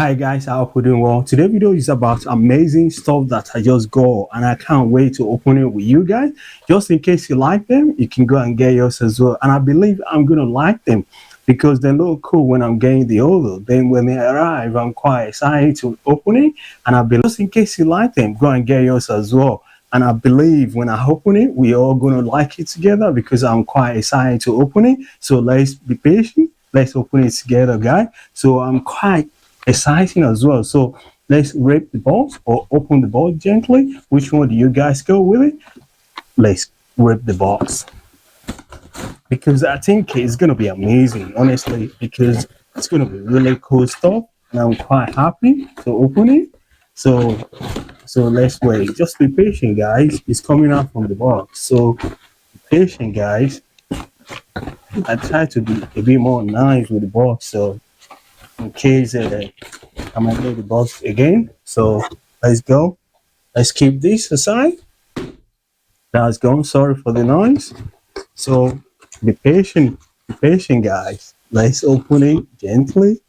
Hi guys, I hope you're doing well. Today's video is about amazing stuff that I just got and I can't wait to open it with you guys. Just in case you like them, you can go and get yours as well. And I believe I'm gonna like them because they look cool when I'm getting the order. Then when they arrive, I'm quite excited to open it. And I believe just in case you like them, go and get yours as well. And I believe when I open it, we're all gonna like it together because I'm quite excited to open it. So let's be patient. Let's open it together, guys. So I'm quite exciting as well. So let's rip the box or open the box gently. Which one do you guys go with it? Let's rip the box because I think it's gonna be amazing, honestly, because it's gonna be really cool stuff and I'm quite happy to open it. So let's wait. Just be patient, guys. It's coming out from the box. So be patient, guys. I try to be a bit more nice with the box, so in case I might need the box again. So let's go. Let's keep this aside. That's gone. Sorry for the noise. So be patient, guys. Let's open it gently,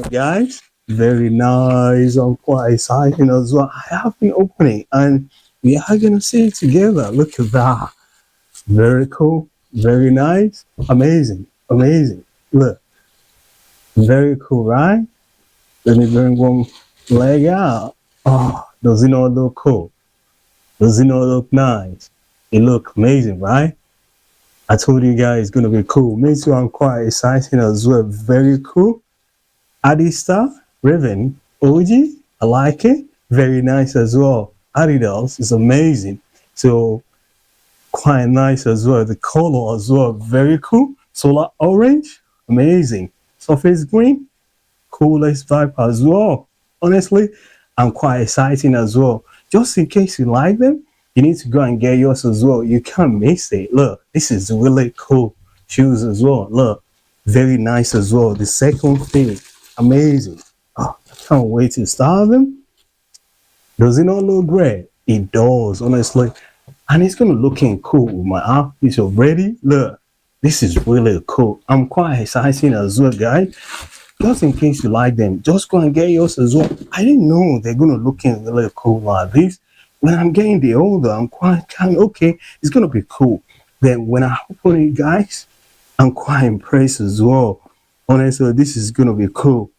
guys. Very nice. I'm quite excited as well. I have been opening, and we are gonna see it together. Look at that. Very cool. Very nice. Amazing. Look. Very cool, right? Let me bring one leg out. Oh, does it not look cool? Does it not look nice? It looks amazing, right? I told you guys it's gonna be cool. Me too, I'm quite excited as well. Very cool. Adistar Raven OG. I like it. Very nice as well. Adidas is amazing. So quite nice as well. The color as well, very cool. Solar orange, amazing. Surface green, coolest vibe as well. Honestly, I'm quite excited as well. Just in case you like them, you need to go and get yours as well. You can't miss it. Look, this is really cool shoes as well. Look, very nice as well. The second thing, amazing. Oh, I can't wait to start them. Does it not look great? It does, honestly. And it's gonna looking cool with my outfit already. Look, this is really cool. I'm quite excited as well, guys. Just in case you like them, just go and get yours as well. I didn't know they're gonna looking really cool like this. When I'm getting the older, I'm quite kind of okay. It's gonna be cool. Then when I open it, guys, I'm quite impressed as well. Honestly, this is gonna be cool.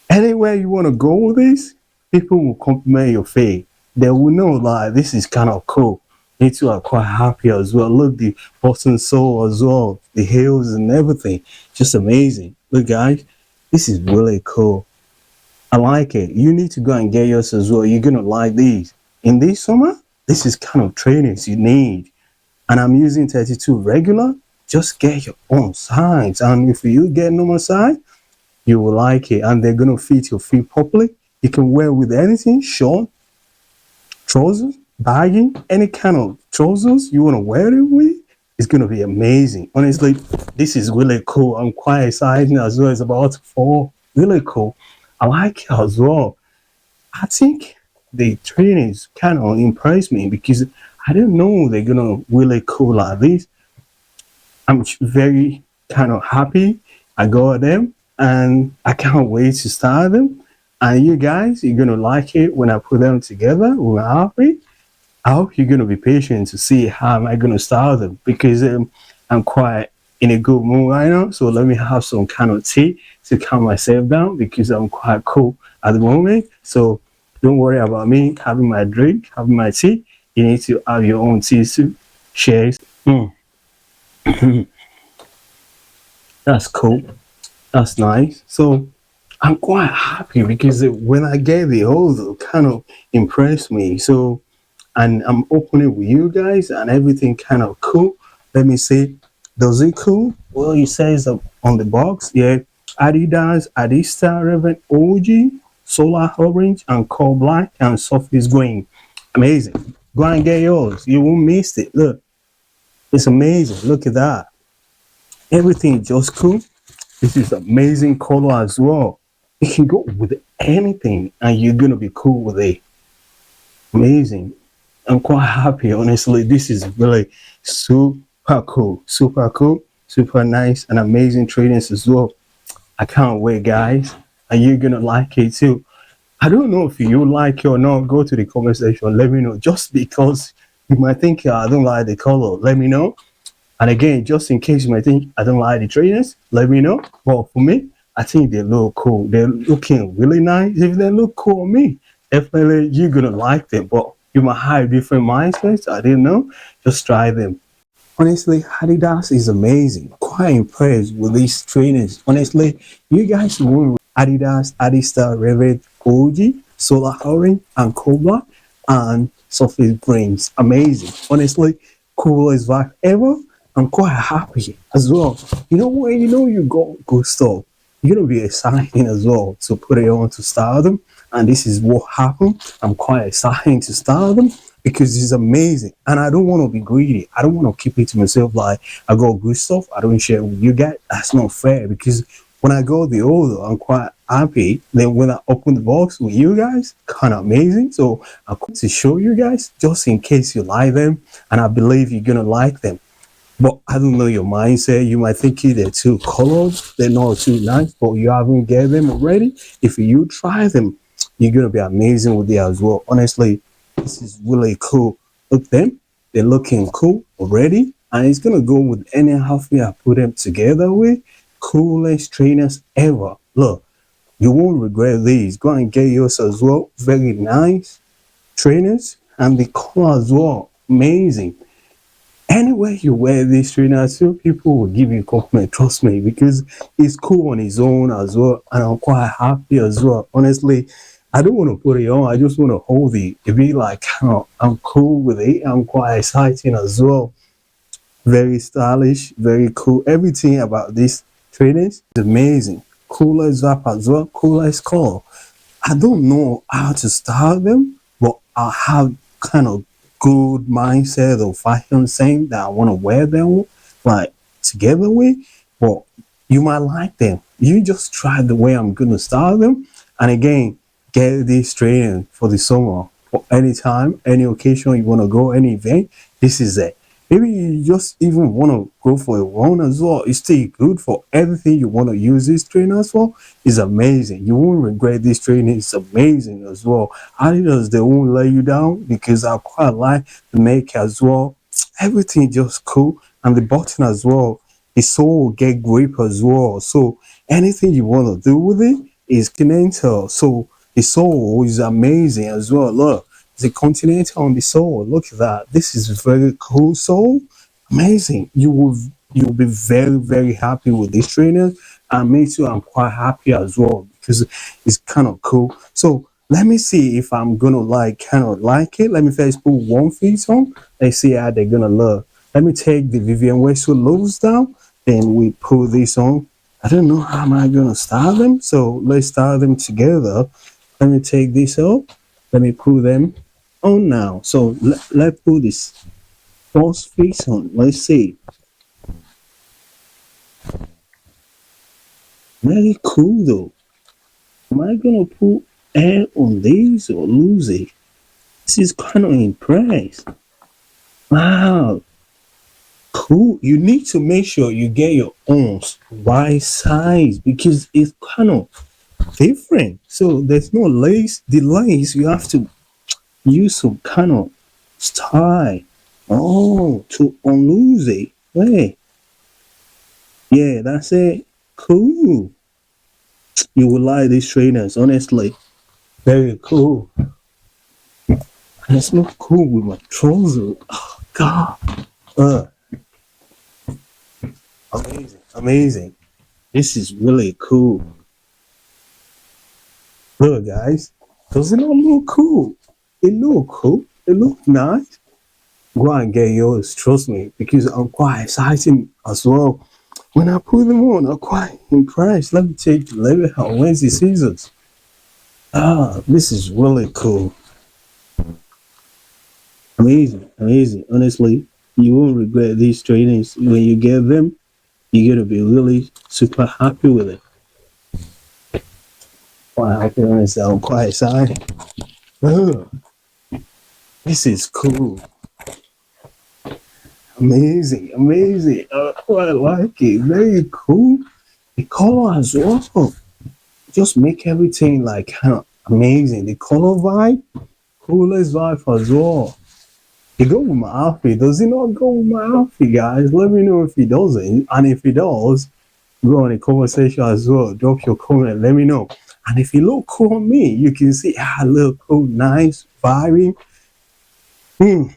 Anywhere you wanna go with this, people will compliment your face. They will know like this is kind of cool. Me too, are quite happy as well. Look, the bottom sole as well, the heels and everything, just amazing. Look, guys, this is really cool. I like it. You need to go and get yours as well. You're gonna like these. In this summer, this is kind of trainers you need. And I'm using 32 regular. Just get your own size. And if you get normal size, you will like it. And they're gonna fit your feet properly. You can wear with anything, short, trousers, baggy, any kind of trousers you want to wear it with. It's gonna be amazing. Honestly, this is really cool. I'm quite excited as well. It's about to fall. Really cool. I like it as well. I think the trainers kind of impressed me because I didn't know they're gonna really cool like this. I'm very kind of happy I got them and I can't wait to start them. And you guys, you're gonna like it when I put them together with my outfit. I hope you're gonna be patient to see how am I gonna style them because I'm quite in a good mood right now. So let me have some kind of tea to calm myself down because I'm quite cool at the moment. So don't worry about me having my drink, having my tea. You need to have your own tea too. Cheers. That's cool. That's nice. So I'm quite happy because when I get the order, kind of impressed me. So, and I'm opening with you guys and everything kind of cool. Let me see. Does it cool? Well, it says on the box, yeah, Adidas Adistar Raven OG, solar orange and coal black and surface green. Amazing. Go and get yours. You won't miss it. Look, it's amazing. Look at that. Everything just cool. This is amazing color as well. You can go with anything and you're gonna be cool with it. Amazing. I'm quite happy, honestly. This is really super cool, super nice and amazing trainings as well. I can't wait, guys. And you're gonna like it too. I don't know if you like it or not. Go to the comment section. Let me know. Just because you might think I don't like the color, let me know. And again, just in case you might think I don't like the trainers, let me know. But for me, I think they look cool. They're looking really nice. If they look cool on me, definitely you're gonna like them. But you might have different mindsets. I didn't know. Just try them. Honestly, Adidas is amazing. Quite impressed with these trainers. Honestly, you guys will Adidas Adistar Raven OG, Solar Orange, and Cobra, and Surface Brains. Amazing. Honestly, coolest vibe ever. I'm quite happy as well. You know when you know you got good stuff, you're gonna be excited as well to put it on to start them. And this is what happened. I'm quite excited to start them because it's amazing. And I don't want to be greedy. I don't want to keep it to myself like I got good stuff. I don't share with you guys. That's not fair because when I got the order, I'm quite happy. Then when I open the box with you guys, kind of amazing. So I'm going to show you guys just in case you like them. And I believe you're going to like them. But I don't know your mindset. You might think they're too colored, they're not too nice, but you haven't get them already. If you try them, you're gonna be amazing with it as well. Honestly, this is really cool. Look them, they're looking cool already, and it's gonna go with any outfit I put them together with. Coolest trainers ever. Look, you won't regret these. Go and get yours as well. Very nice trainers, and the color as well. Amazing. Anywhere you wear this trainer, so people will give you a compliment. Trust me, because it's cool on its own as well, and I'm quite happy as well. Honestly, I don't want to put it on. I just want to hold it. It be like, I'm cool with it. I'm quite exciting as well. Very stylish, very cool. Everything about this trainers is amazing. Cooler zap as well. Cooler color. I don't know how to style them, but I have kind of good mindset of fashion saying that I want to wear them like together with, but you might like them. You just try the way I'm gonna style them. And again, get this training for the summer. For any time, any occasion you want to go, any event, this is it. Maybe you just even want to go for a run as well. It's still good for everything you want to use these trainers for. It's amazing. You won't regret this training. It's amazing as well. Adidas, they won't let you down because I quite like the make as well. Everything just cool. And the button as well. The sole will get grip as well. So anything you want to do with it is continental. So the sole is amazing as well. Look, the continental on the sole. Look at that. This is very cool sole. Amazing. You'll be very, very happy with this trainer. And me too, I'm quite happy as well because it's kind of cool. So let me see if I'm gonna like kind of like it. Let me first put one feet on. Let's see how they're gonna look. Let me take the Vivian Westwood loaves down. Then we put this on. I don't know how am I gonna style them. So let's style them together. Let me take this out. Let me put them on now. So let's put this false face on. Let's see. Very cool though. Am I gonna put air on these or lose it? This is kind of impressed. Wow, cool. You need to make sure you get your arms right size because it's kind of different. So there's no lace. The lace you have to use some kind of style. Oh, to unloose it. Wait. Yeah, that's it. Cool. You will like these trainers, honestly. Very cool. And it's not cool with my trousers. Oh, God. Uh, amazing. Amazing. This is really cool. Look, guys. Does it not look cool? It look cool. It look nice. Go and get yours, trust me, because I'm quite excited as well. When I put them on, I'm quite impressed. Let me take the level out. Where's the scissors? Ah, this is really cool. Amazing, amazing. Honestly, you won't regret these trainings. When you get them, you're gonna be really super happy with it. Quite happy with myself. I'm quite excited. Oh, this is cool. Amazing, amazing. I quite like it. Very cool. The color as well just make everything like kind of amazing. The color vibe, coolest vibe as well. It go with my outfit. Does it not go with my outfit, guys? Let me know if it doesn't. And if it does, go on the conversation as well. Drop your comment. Let me know. And if you look cool on me, you can see I look cool, nice, vibing. Hmm.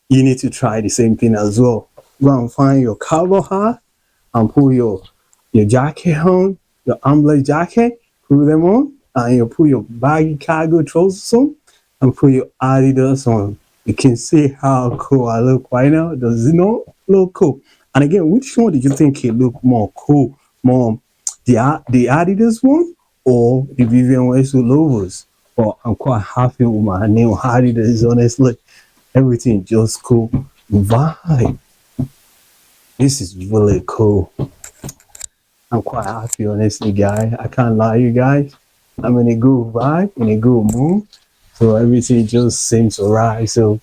You need to try the same thing as well. Go and find your cowboy hat and put your jacket on, your umbrella jacket, put them on, and you put your baggy cargo trousers on, and put your Adidas on. You can see how cool I look right now. Does it not look cool? And again, which one did you think it looked more cool? More the Adidas one or the Vivian Westwood Lovers? But I'm quite happy with my new Adidas, honestly. Everything just cool. Vibe. This is really cool. I'm quite happy, honestly, guys. I can't lie, you guys. I'm in a good vibe, in a good mood. So everything just seems alright. So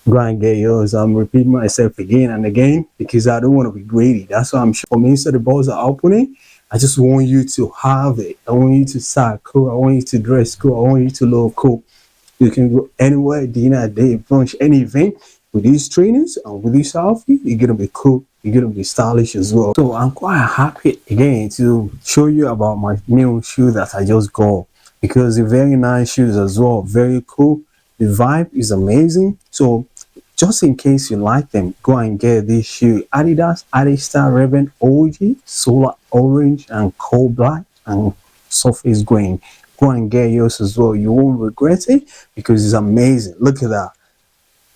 go and get yours. I'm repeating myself again and again because I don't want to be greedy. That's why I'm sure me. So the balls are opening. I just want you to have it. I want you to start cool. I want you to dress cool. I want you to look cool. You can go anywhere, dinner, day, brunch, any event with these trainers and with this outfit. You're gonna be cool. You're gonna be stylish as well. So I'm quite happy again to show you about my new shoe that I just got because they're very nice shoes as well. Very cool. The vibe is amazing. So just in case you like them, go and get this shoe. Adidas Adistar Raven OG, solar orange and coal black and surface green. Go and get yours as well. You won't regret it because it's amazing. Look at that.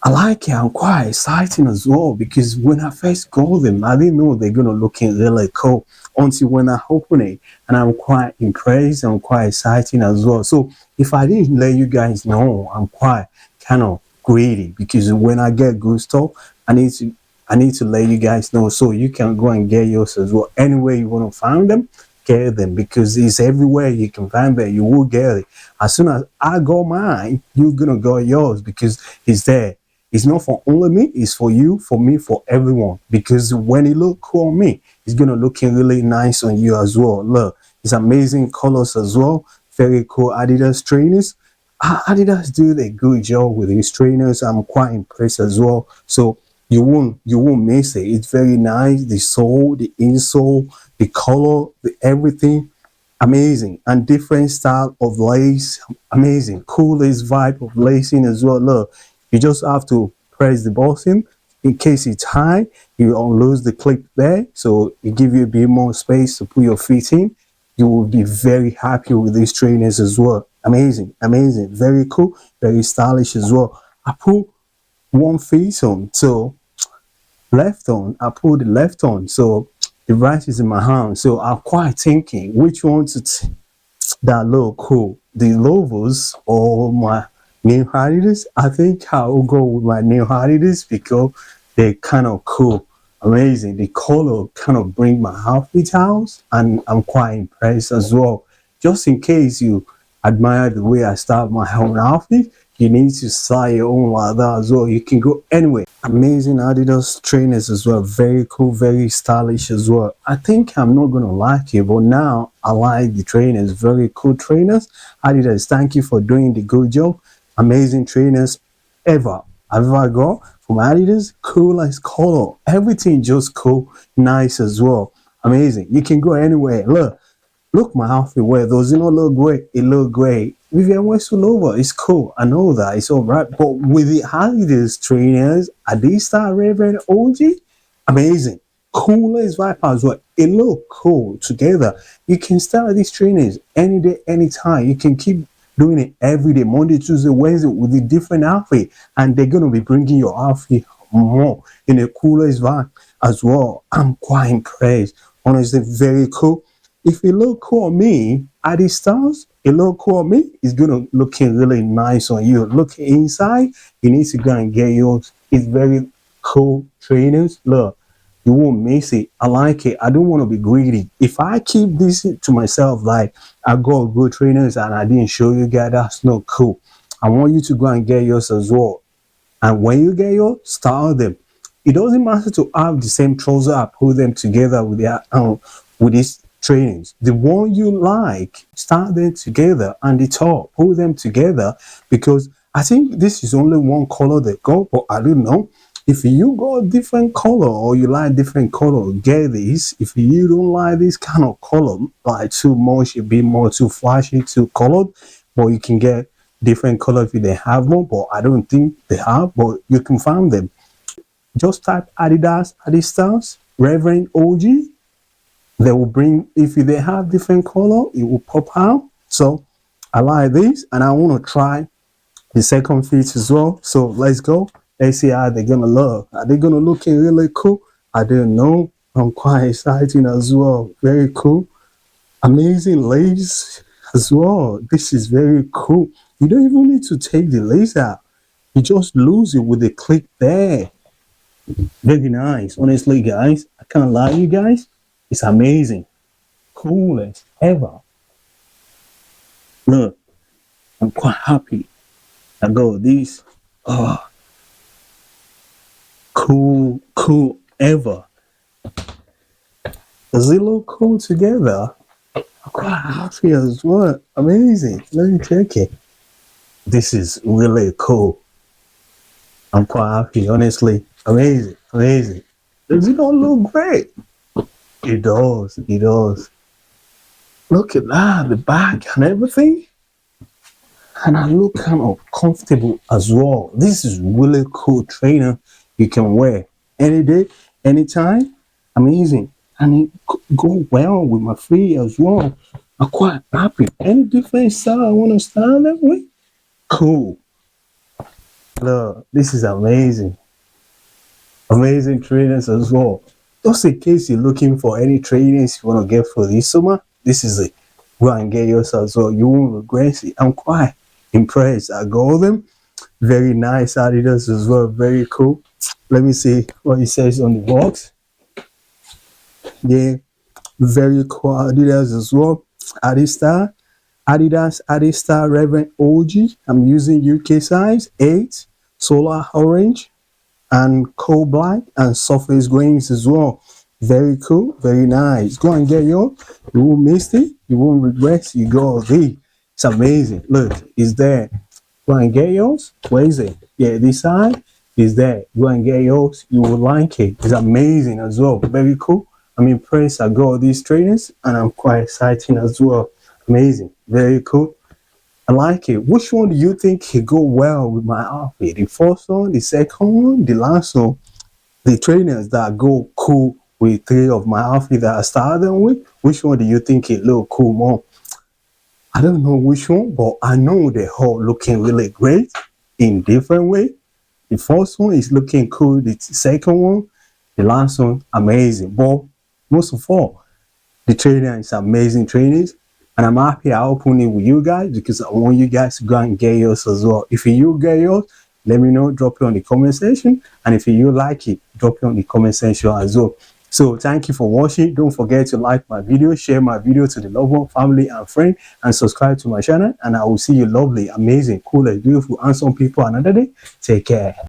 I like it. I'm quite excited as well because when I first got them, I didn't know they're gonna look really cool until when I open it, and I'm quite impressed. I'm quite excited as well. So if I didn't let you guys know, I'm quite kind of greedy because when I get good stuff, I need to let you guys know so you can go and get yours as well. Anywhere you want to find them, get them because it's everywhere you can find them. You will get it. As soon as I go mine, you're gonna go yours because it's there. It's not for only me, it's for you, for me, for everyone. Because when it look cool on me, it's gonna look really nice on you as well. Look, it's amazing colors as well. Very cool Adidas trainers. Adidas do a good job with these trainers. I'm quite impressed as well. So you won't miss it. It's very nice. The sole, the insole, the color, the everything. Amazing. And different style of lace. Amazing. Coolest vibe of lacing as well. Look, you just have to press the button. In case it's high, you don't lose the clip there. So it gives you a bit more space to put your feet in. You will be very happy with these trainers as well. Amazing, amazing, very cool, very stylish as well. I put one feet on, so left on. I put the left on, so the right is in my hand. So I'm quite thinking which one that look cool, the Lovers or my new Adidas. I think I will go with my new Adidas because they're kind of cool, amazing. The color kind of bring my outfit out, and I'm quite impressed as well. Just in case you admire the way I style my own outfit, you need to style your own like that as well. You can go anywhere. Amazing Adidas trainers as well. Very cool, very stylish as well. I think I'm not gonna like it, but now I like the trainers. Very cool trainers. Adidas, thank you for doing the good job. Amazing trainers ever I've ever got from Adidas. Cool as color. Everything just cool, nice as well. Amazing. You can go anywhere. Look, my outfit wear. Does it not look great? It look great. Vivian Westwood over. It's cool. I know that. It's all right. But with the Adidas trainers, Adistar Raven OG, amazing. Coolest vibe as well. It look cool together. You can style these trainers any day, anytime. You can keep doing it every day, Monday, Tuesday, Wednesday with a different outfit. And they're going to be bringing your outfit more in a coolest vibe as well. I'm quite impressed. Honestly, very cool. If it look cool on me, at the stars, it look cool on me, it's gonna looking really nice on you. Look inside, you need to go and get yours. It's very cool trainers. Look, you won't miss it. I like it. I don't want to be greedy. If I keep this to myself, like I got good trainers and I didn't show you guys, that's not cool. I want you to go and get yours as well. And when you get yours, style them. It doesn't matter to have the same trouser. I put them together with with these trainings. The one you like, start them together, and the top, put them together, because I think this is only one color they go, but I don't know. If you got different color or you like different color, get this. If you don't like this kind of color, like too much, it be more too flashy, too colored, but you can get different color if they have one, but I don't think they have, but you can find them. Just type Adidas Adistar Raven OG. They will bring, if they have different color, it will pop out. So I like this, and I want to try the second fit as well. So let's go. Let's see how they're gonna look. Are they gonna look really cool? I don't know. I'm quite excited as well. Very cool. Amazing lace as well. This is very cool. You don't even need to take the lace out. You just lose it with a click there. Very nice. Honestly, guys, I can't lie to you guys. It's amazing. Coolest ever. Look, I'm quite happy. I got this. Oh, cool ever. Does it look cool together? I'm quite happy as well. Amazing. Let me check it. This is really cool. I'm quite happy, honestly. Amazing. Does it not look great? It does. Look at that, the back and everything. And I look kind of comfortable as well. This is really cool trainer you can wear any day, anytime. Amazing. And it go well with my feet as well. I'm quite happy. Any different style I want to style that way? Cool. Look, this is amazing. Amazing trainers as well. Just in case you're looking for any trainers you want to get for this summer, this is it. Go and get yours as well. You won't regret it. I'm quite impressed. I got them. Very nice Adidas as well. Very cool. Let me see what it says on the box. Yeah, very cool Adidas as well. Adidas Adistar Raven OG. I'm using UK size 8, solar orange, and coal black, and surface grains as well. Very cool, very nice. Go and get yours. You won't miss it. You won't regret. You go there. It's amazing. Look, it's there. Go and get yours. Where is it? Yeah, this side is there. Go and get yours. You will like it. It's amazing as well. Very cool. I'm impressed. I got these trainers, and I'm quite excited as well. Amazing. Very cool. I like it. Which one do you think could go well with my outfit? The first one, the second one, the last one? The trainers that go cool with 3 of my outfit that I started them with, which one do you think it look cool more? I don't know which one, but I know they're all looking really great in different way. The first one is looking cool. The second one, the last one, amazing. But most of all, the trainer is amazing trainers. And I'm happy I opened it with you guys because I want you guys to go and get yours as well. If you get yours, let me know, drop it on the comment section. And if you like it, drop it on the comment section as well. So thank you for watching. Don't forget to like my video, share my video to the loved one, family and friend, and subscribe to my channel. And I will see you lovely, amazing, cool, and beautiful, handsome people another day. Take care.